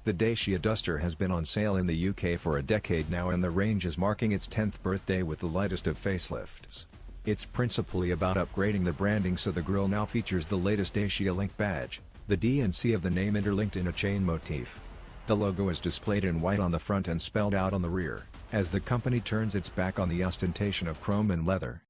The Dacia Duster has been on sale in the UK for a decade now, and the range is marking its 10th birthday with the lightest of facelifts. It's principally about upgrading the branding, so the grille now features the latest Dacia Link badge, the D and C of the name interlinked in a chain motif. The logo is displayed in white on the front and spelled out on the rear, as the company turns its back on the ostentation of chrome and leather.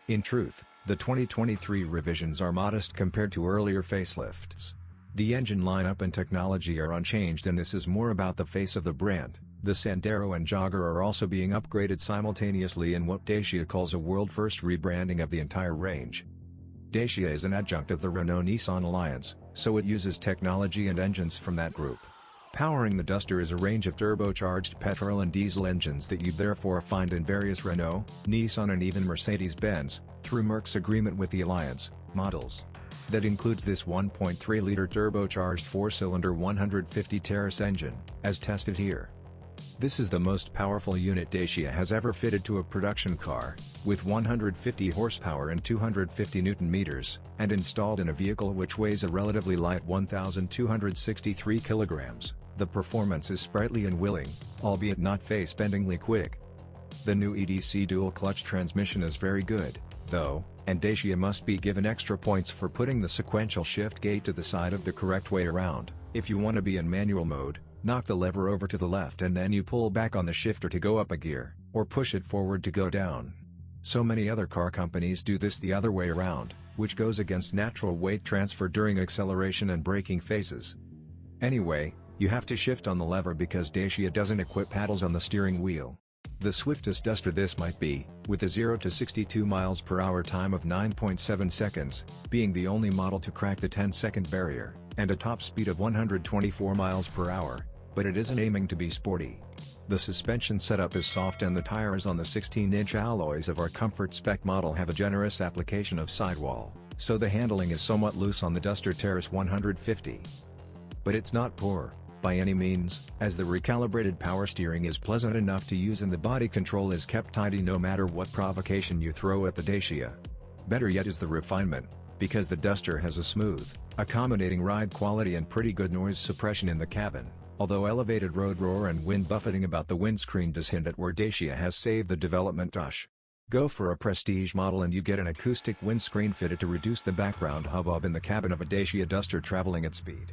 In truth, the 2023 revisions are modest compared to earlier facelifts. The engine lineup and technology are unchanged, and this is more about the face of the brand. The Sandero and Jogger are also being upgraded simultaneously in what Dacia calls a world-first rebranding of the entire range. Dacia is an adjunct of the Renault-Nissan alliance, so it uses technology and engines from that group. Powering the Duster is a range of turbocharged petrol and diesel engines that you'd therefore find in various Renault, Nissan and even Mercedes-Benz, through Merck's agreement with the alliance, models. That includes this 1.3-liter turbocharged 4-cylinder 150 Terrace engine, as tested here. This is the most powerful unit Dacia has ever fitted to a production car, with 150 horsepower and 250 Nm, and installed in a vehicle which weighs a relatively light 1,263 kilograms. The performance is sprightly and willing, albeit not face-bendingly quick. The new EDC dual-clutch transmission is very good, though, and Dacia must be given extra points for putting the sequential shift gate to the side of the correct way around. If you want to be in manual mode, knock the lever over to the left and then you pull back on the shifter to go up a gear, or push it forward to go down. So many other car companies do this the other way around, which goes against natural weight transfer during acceleration and braking phases. Anyway, you have to shift on the lever because Dacia doesn't equip paddles on the steering wheel. The swiftest Duster this might be, with a 0 to 62 miles per hour time of 9.7 seconds, being the only model to crack the 10-second barrier, and a top speed of 124 miles per hour, but it isn't aiming to be sporty. The suspension setup is soft and the tires on the 16-inch alloys of our Comfort Spec model have a generous application of sidewall, so the handling is somewhat loose on the Duster Terrace 150. But it's not poor, by any means, as the recalibrated power steering is pleasant enough to use and the body control is kept tidy no matter what provocation you throw at the Dacia. Better yet is the refinement, because the Duster has a smooth, accommodating ride quality and pretty good noise suppression in the cabin, although elevated road roar and wind buffeting about the windscreen does hint at where Dacia has saved the development rush. Go for a prestige model and you get an acoustic windscreen fitted to reduce the background hubbub in the cabin of a Dacia Duster traveling at speed.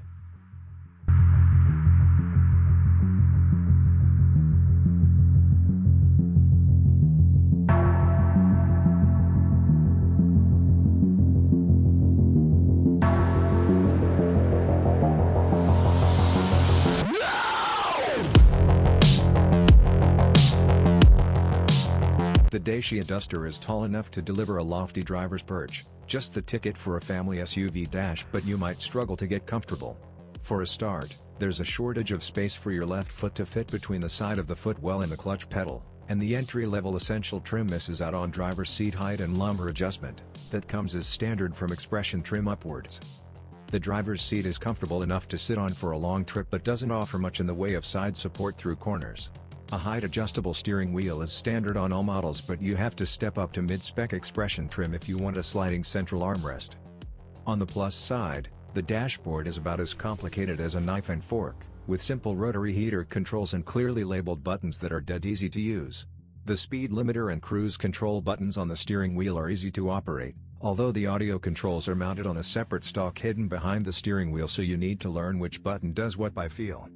The Dacia Duster is tall enough to deliver a lofty driver's perch, just the ticket for a family SUV dash, but you might struggle to get comfortable. For a start, there's a shortage of space for your left foot to fit between the side of the footwell and the clutch pedal, and the entry-level essential trim misses out on driver's seat height and lumbar adjustment, that comes as standard from Expression trim upwards. The driver's seat is comfortable enough to sit on for a long trip but doesn't offer much in the way of side support through corners. A height-adjustable steering wheel is standard on all models, but you have to step up to mid-spec Expression trim if you want a sliding central armrest. On the plus side, the dashboard is about as complicated as a knife and fork, with simple rotary heater controls and clearly labeled buttons that are dead easy to use. The speed limiter and cruise control buttons on the steering wheel are easy to operate, although the audio controls are mounted on a separate stalk hidden behind the steering wheel, so you need to learn which button does what by feel.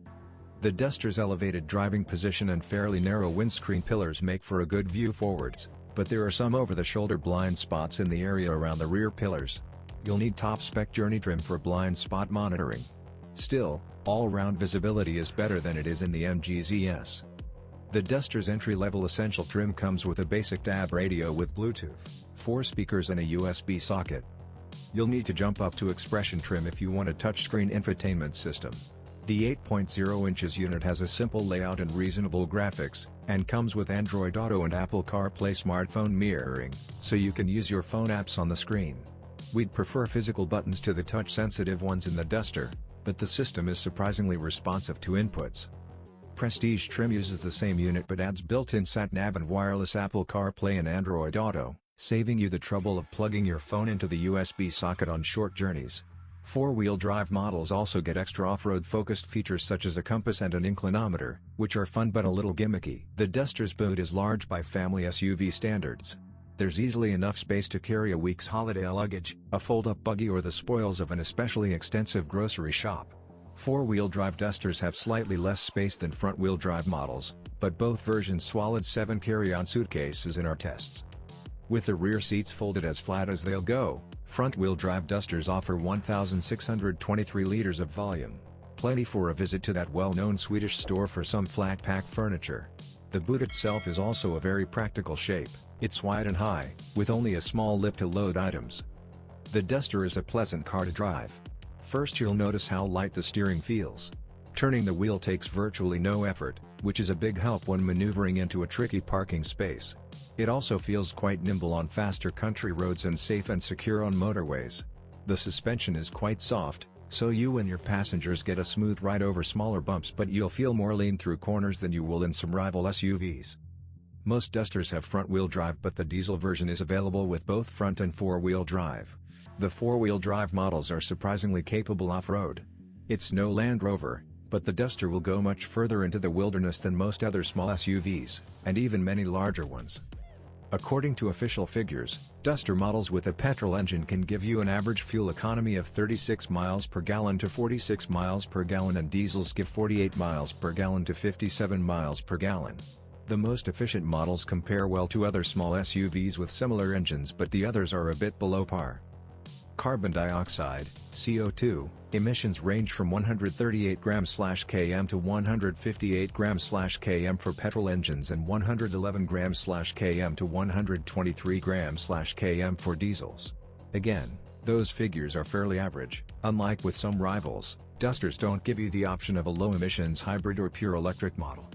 The Duster's elevated driving position and fairly narrow windscreen pillars make for a good view forwards, but there are some over-the-shoulder blind spots in the area around the rear pillars. You'll need top-spec Journey trim for blind spot monitoring. Still, all-round visibility is better than it is in the MG ZS. The Duster's entry-level essential trim comes with a basic DAB radio with Bluetooth, 4 speakers and a USB socket. You'll need to jump up to Expression trim if you want a touchscreen infotainment system. The 8.0 inches unit has a simple layout and reasonable graphics, and comes with Android Auto and Apple CarPlay smartphone mirroring, so you can use your phone apps on the screen. We'd prefer physical buttons to the touch-sensitive ones in the Duster, but the system is surprisingly responsive to inputs. Prestige trim uses the same unit but adds built-in sat-nav and wireless Apple CarPlay and Android Auto, saving you the trouble of plugging your phone into the USB socket on short journeys. Four-wheel drive models also get extra off-road focused features such as a compass and an inclinometer, which are fun but a little gimmicky. The Duster's boot is large by family SUV standards. There's easily enough space to carry a week's holiday luggage, a fold-up buggy or the spoils of an especially extensive grocery shop. Four-wheel drive Dusters have slightly less space than front-wheel drive models, but both versions swallowed 7 carry-on suitcases in our tests. With the rear seats folded as flat as they'll go, front-wheel drive Dusters offer 1,623 liters of volume. Plenty for a visit to that well-known Swedish store for some flat-pack furniture. The boot itself is also a very practical shape. It's wide and high, with only a small lip to load items. The Duster is a pleasant car to drive. First you'll notice how light the steering feels. Turning the wheel takes virtually no effort, which is a big help when maneuvering into a tricky parking space. It also feels quite nimble on faster country roads and safe and secure on motorways. The suspension is quite soft, so you and your passengers get a smooth ride over smaller bumps, but you'll feel more lean through corners than you will in some rival SUVs. Most Dusters have front-wheel drive, but the diesel version is available with both front and four-wheel drive. The four-wheel drive models are surprisingly capable off-road. It's no Land Rover, but the Duster will go much further into the wilderness than most other small SUVs, and even many larger ones. According to official figures, Duster models with a petrol engine can give you an average fuel economy of 36 miles per gallon to 46 miles per gallon, and diesels give 48 miles per gallon to 57 miles per gallon. The most efficient models compare well to other small SUVs with similar engines, but the others are a bit below par. Carbon dioxide, CO2, emissions range from 138 grams/km to 158 grams/km for petrol engines and 111 grams/km to 123 grams/km for diesels. Again, those figures are fairly average. Unlike with some rivals, Dusters don't give you the option of a low-emissions hybrid or pure electric model.